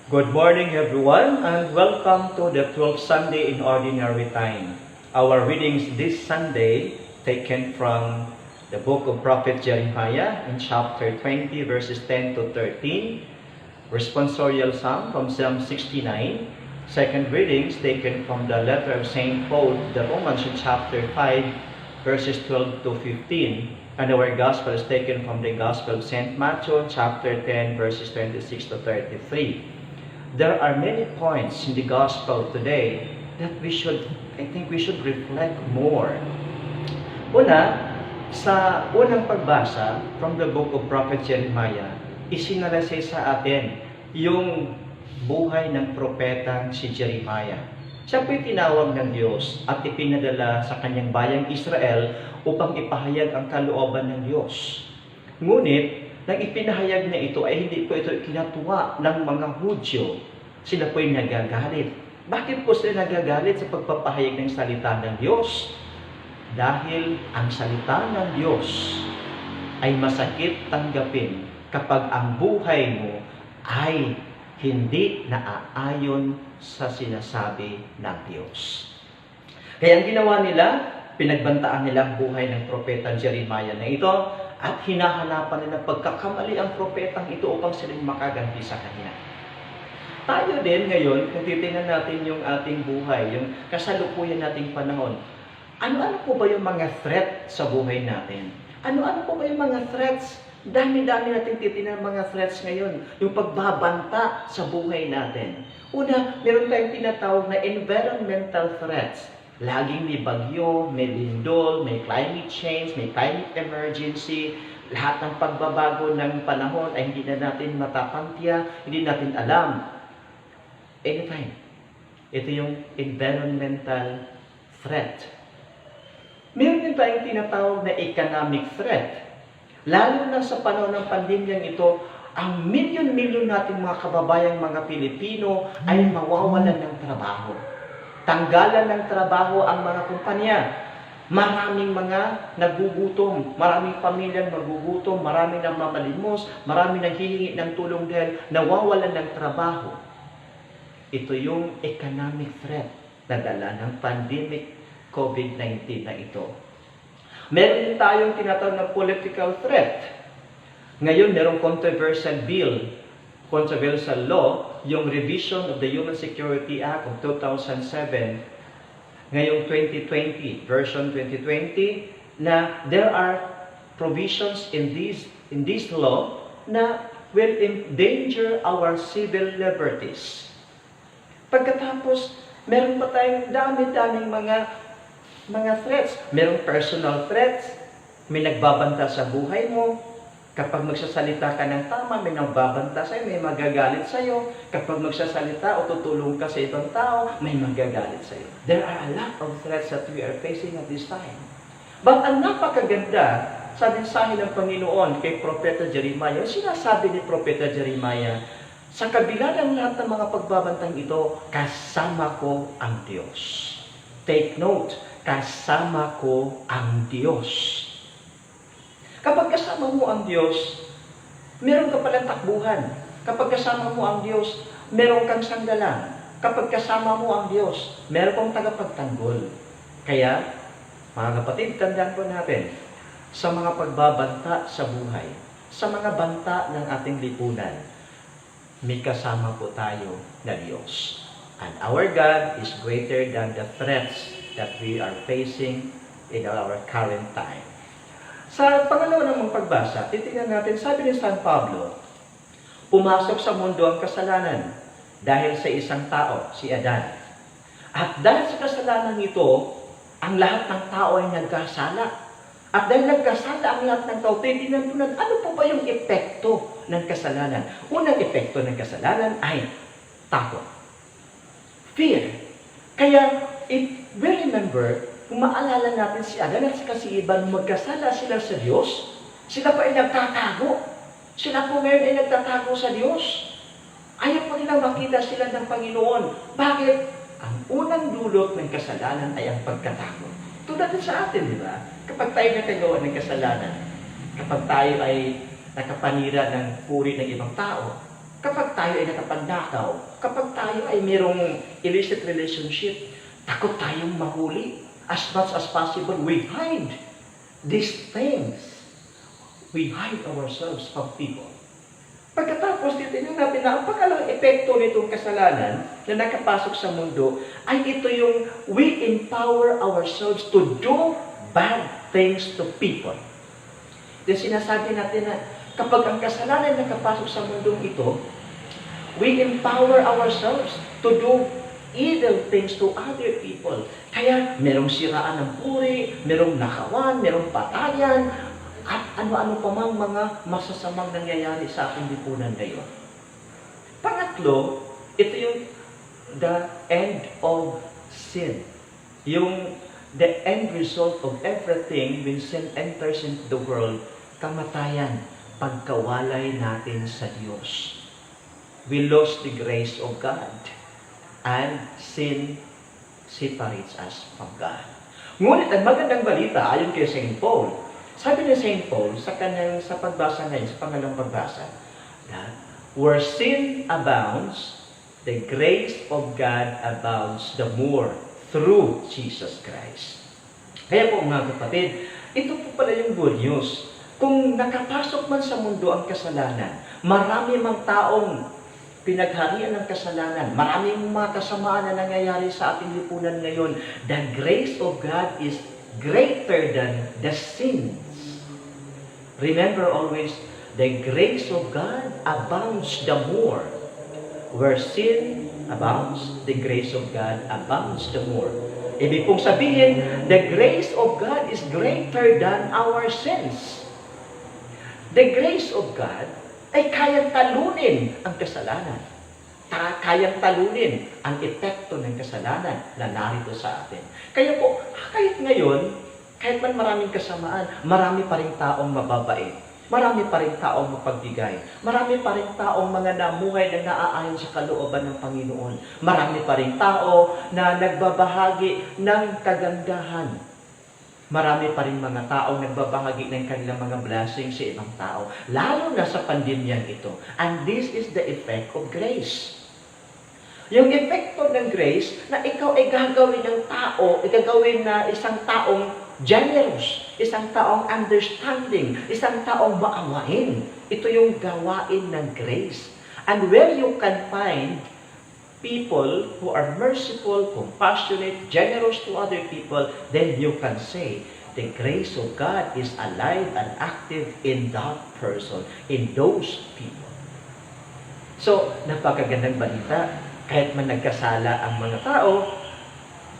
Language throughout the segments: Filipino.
Good morning, everyone, and welcome to the 12th Sunday in Ordinary Time. Our readings this Sunday taken from the book of Prophet Jeremiah in chapter 20, verses 10 to 13, responsorial psalm from Psalm 69, second readings taken from the letter of St. Paul to the Romans in chapter 5, verses 12 to 15, and our gospel is taken from the Gospel of St. Matthew, chapter 10, verses 26 to 33. There are many points in the gospel today that I think we should reflect more. Una, sa unang pagbasa from the book of Prophet Jeremiah, isinalaysay sa atin yung buhay ng propetang si Jeremiah. Siya po'y tinawag ng Diyos at ipinadala sa kanyang bayang Israel upang ipahayag ang kalooban ng Diyos. Ngunit, nang ipinahayag na ito ay hindi po ito kinatuwa ng mga Hudyo. Sila po'y nagagalit. Bakit po sila nagagalit sa pagpapahayag ng salita ng Diyos? Dahil ang salita ng Diyos ay masakit tanggapin kapag ang buhay mo ay hindi naaayon sa sinasabi ng Diyos. Kaya ang ginawa nila, pinagbantaan nila ang buhay ng propeta Jeremiah na ito at hinahanapan nila pagkakamali ang propetang ito upang silang makaganti sa kanya. Tayo din ngayon, kung titingnan natin yung ating buhay, yung kasalukuyan nating panahon, ano-ano po ba yung mga threat sa buhay natin? Ano-ano po ba yung mga threats? Dami-dami natin titingnan mga threats ngayon. Yung pagbabanta sa buhay natin. Una, meron tayong tinatawag na environmental threats. Laging may bagyo, may lindol, may climate change, may climate emergency. Lahat ng pagbabago ng panahon ay hindi na natin matapantiya, hindi natin alam. Anytime. Ito yung environmental threat. Meron din tayong tinatawag na economic threat. Lalo na sa panahon ng pandemyang ito, ang milyon-milyon nating mga kababayang mga Pilipino ay mawawalan ng trabaho. Tanggalan ng trabaho ang mga kumpanya. Maraming mga nagugutom, maraming pamilyang nagugutom, maraming nang mamalimos, maraming nang hihingi ng tulong dahil nawawalan ng trabaho. Ito yung economic threat na dala ng pandemic COVID-19 na ito. Meron din tayong tinatawag na political threat. Ngayon, merong controversial law, yung revision of the Human Security Act of 2007, ngayong 2020, version 2020, na there are provisions in this law na will endanger our civil liberties. Pagkatapos, meron pa tayong dami-daming mga threats. Merong personal threats, may nagbabanta sa buhay mo. Kapag magsasalita ka ng tama, may nagbabanta sa'yo, may magagalit sa'yo. Kapag magsasalita o tutulong ka sa ibang tao, may magagalit sa'yo. There are a lot of threats that we are facing at this time. But ang napakaganda sa mensahe ng Panginoon kay Propeta Jeremiah, sinasabi ni Propeta Jeremiah, sa kabila ng lahat ng mga pagbabantang ito, kasama ko ang Diyos. Take note, kasama ko ang Diyos. Kapag kasama mo ang Diyos, meron ka palang takbuhan. Kapag kasama mo ang Diyos, meron kang sandalan. Kapag kasama mo ang Diyos, meron kang tagapagtanggol. Kaya, mga kapatid, tandaan po natin, sa mga pagbabanta sa buhay, sa mga banta ng ating lipunan, may kasama po tayo na Diyos. And our God is greater than the threats that we are facing in our current time. Sa pangalawa namang pagbasa, titingnan natin, sabi ni San Pablo, pumasok sa mundo ang kasalanan dahil sa isang tao, si Adan. At dahil sa kasalanan ito, ang lahat ng tao ay nagkasala. At dahil nagkasala ang lahat ng tao, titingnan po natin, ano po ba yung epekto ng kasalanan? Unang epekto ng kasalanan ay takot. Fear. Kaya, if we remember, kung maalala natin si Adan at si Eva, magkasala sila sa Diyos, sila pa ay nagtatago. Sila po ngayon ay nagtatago sa Diyos. Ayaw po nilang makita sila ng Panginoon. Bakit? Ang unang dulot ng kasalanan ay ang pagkatago. Tulad din sa atin, di ba? Kapag tayo nagkagawa ng kasalanan, kapag tayo ay nakapanira ng puri ng ibang tao, Kapag tayo ay nakapagnakaw, kapag tayo ay mayroong illicit relationship, takot tayong mahuli. As much as possible, we hide these things. We hide ourselves from people. Pagkatapos titignan natin na ang pagkalang epekto nitong kasalanan na nakapasok sa mundo ay ito yung we empower ourselves to do bad things to people. Then sinasabi natin na kapag ang kasalanan nakapasok sa mundong ito, we empower ourselves to do evil things to other people. Kaya merong siraan ng puri, merong nakawan, merong patayan, at ano-ano pa mang mga masasamang nangyayari sa ating lipunan ngayon. Pangatlo, ito yung the end of sin. Yung the end result of everything when sin enters into the world, kamatayan, pagkawalay natin sa Diyos. We lost the grace of God, and sin separates us from God. Ngunit ang magandang balita ayon kay St. Paul, sabi ni St. Paul sa kanyang sa pagbasa ngayon, sa pangalawang pagbasa, that where sin abounds, the grace of God abounds the more through Jesus Christ. Kaya po mga kapatid, ito po pala yung good news. Kung nakapasok man sa mundo ang kasalanan, marami mang taong pinagharian ng kasalanan, maraming mga kasamaan na nangyayari sa ating lipunan ngayon, the grace of God is greater than the sins. Remember always, the grace of God abounds the more. Where sin abounds, the grace of God abounds the more. Ibig pong sabihin, the grace of God is greater than our sins. The grace of God ay kayang talunin ang kasalanan. Kayang talunin ang epekto ng kasalanan na narito sa atin. Kaya po, kahit ngayon, kahit man maraming kasamaan, marami pa rin taong mababait. Marami pa rin taong mapagbigay. Marami pa rin taong mga namuhay na naaayon sa kalooban ng Panginoon. Marami pa rin tao na nagbabahagi ng kagandahan. Marami pa rin mga taong nagbabahagi ng kanilang mga blessings sa ibang tao. Lalo na sa pandemyang ito. And this is the effect of grace. Yung epekto ng grace na ikaw ay gagawin ng tao, gagawin na isang taong generous, isang taong understanding, isang taong maawain. Ito yung gawain ng grace. And where you can find people who are merciful, compassionate, generous to other people, then you can say, the grace of God is alive and active in that person, in those people. So, napakagandang balita. Kahit man nagkasala ang mga tao,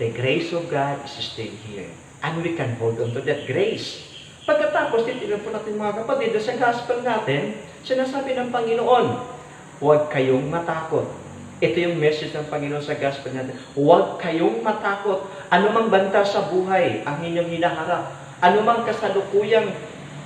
the grace of God is still here. And we can hold on to that grace. Pagkatapos, titignan po natin mga kapatid, sa gospel natin, sinasabi ng Panginoon, huwag kayong matakot. Ito yung message ng Panginoon sa gospel natin. Huwag kayong matakot. Ano mang banta sa buhay ang inyong hinaharap. Ano mang kasalukuyang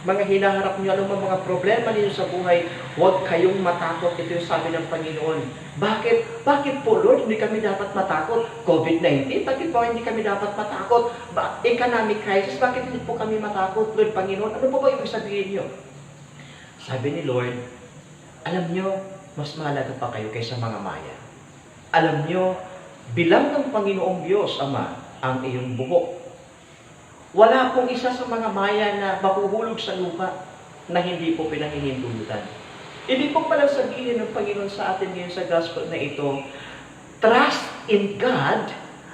mga hinaharap niyo, ano mang mga problema niyo sa buhay, huwag kayong matakot. Ito yung sabi ng Panginoon. Bakit? Bakit po, Lord, hindi kami dapat matakot? COVID-19, bakit po hindi kami dapat matakot? Economic crisis, bakit hindi po kami matakot? Lord, Panginoon, ano po ba ibig sabihin niyo? Sabi ni Lord, alam niyo, mas mahalaga pa kayo kaysa mga maya. Alam niyo, bilang ng Panginoong Diyos, Ama, ang iyong buhok. Wala pong isa sa mga maya na mahuhulog sa lupa na hindi po pinahihintulutan. Ibig po pala sabihin ng Panginoon sa atin ngayon sa gospel na ito, trust in God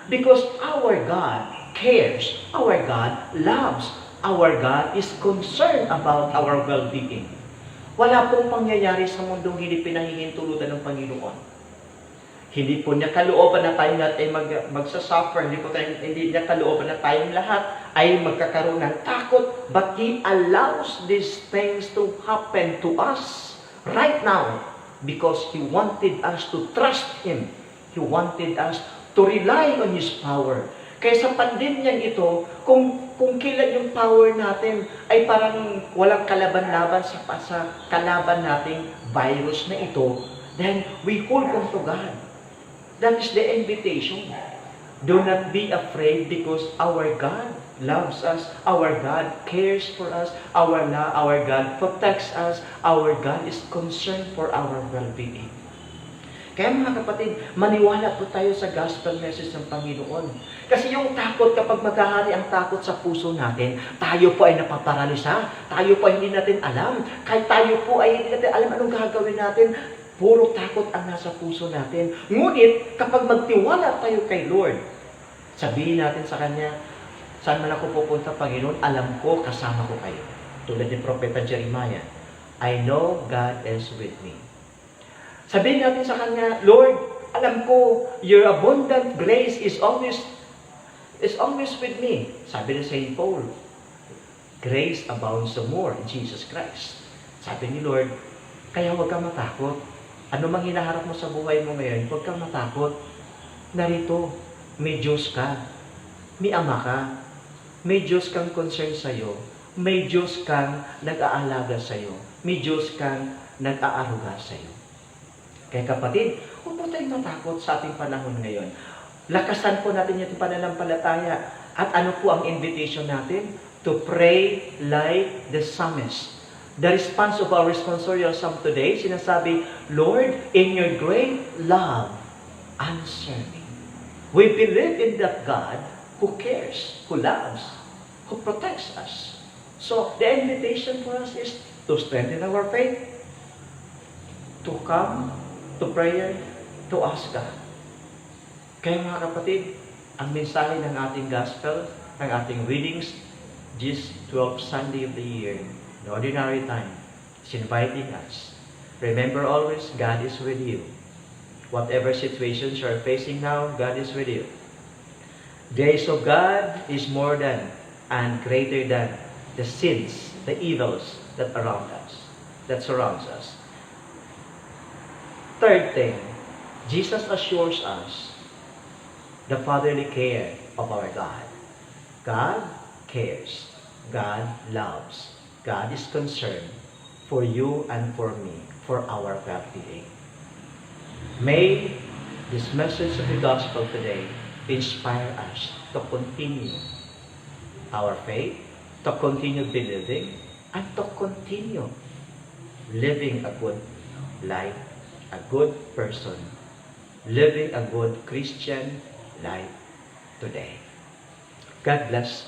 because our God cares, our God loves, our God is concerned about our well-being. Wala pong pangyayari sa mundong hindi pinahihintulutan ng Panginoon. Hindi po niya kalooban na tayong lahat ay magsasuffer. Hindi niya kalooban na tayong lahat ay magkakaroon ng takot. But He allows these things to happen to us right now because He wanted us to trust Him. He wanted us to rely on His power. Kaya sa pandemyang ito, kung kailan yung power natin ay parang walang kalaban-laban sa kalaban nating virus na ito, then we hold on to God. That is the invitation. Do not be afraid because our God loves us. Our God cares for us. Our God protects us. Our God is concerned for our well-being. Kaya mga kapatid, maniwala po tayo sa gospel message ng Panginoon. Kasi yung takot, kapag maghahari ang takot sa puso natin, tayo po ay napaparalisa. Tayo po ay hindi natin alam. Kahit tayo po ay hindi natin alam anong gagawin natin, puro takot ang nasa puso natin. Ngunit, kapag magtiwala tayo kay Lord, sabihin natin sa Kanya, saan man ako pupunta, Panginoon, alam ko, kasama ko kayo. Tulad ni Propeta Jeremiah, I know God is with me. Sabihin natin sa Kanya, Lord, alam ko, your abundant grace is always with me. Sabi ni St. Paul, grace abounds the more in Jesus Christ. Sabi ni Lord, kaya huwag kang matakot. Ano mang hinaharap mo sa buhay mo ngayon, huwag kang matakot. Narito, may Diyos ka. May Ama ka. May Diyos kang concern sa'yo. May Diyos kang nag-aalaga sa'yo. May Diyos kang nag-aaruga sa'yo. Kaya kapatid, huwag po tayong matakot sa ating panahon ngayon. Lakasan po natin yung pananampalataya. At ano po ang invitation natin? To pray like the psalmist. The response of our responsorial psalm today, sinasabi, Lord, in your great love, answer me. We believe in that God who cares, who loves, who protects us. So, the invitation for us is to strengthen our faith, to come to prayer, to ask God. Kaya mga kapatid, ang mensahe ng ating gospel, ng ating readings, this 12th Sunday of the year, the ordinary time, is inviting us. Remember always, God is with you. Whatever situations you are facing now, God is with you. Grace of God is more than and greater than the sins, the evils that surrounds us. Third thing, Jesus assures us the fatherly care of our God. God cares. God loves. God is concerned for you and for me, for our well-being. May this message of the gospel today inspire us to continue our faith, to continue believing, and to continue living a good life, a good person, living a good Christian life today. God bless.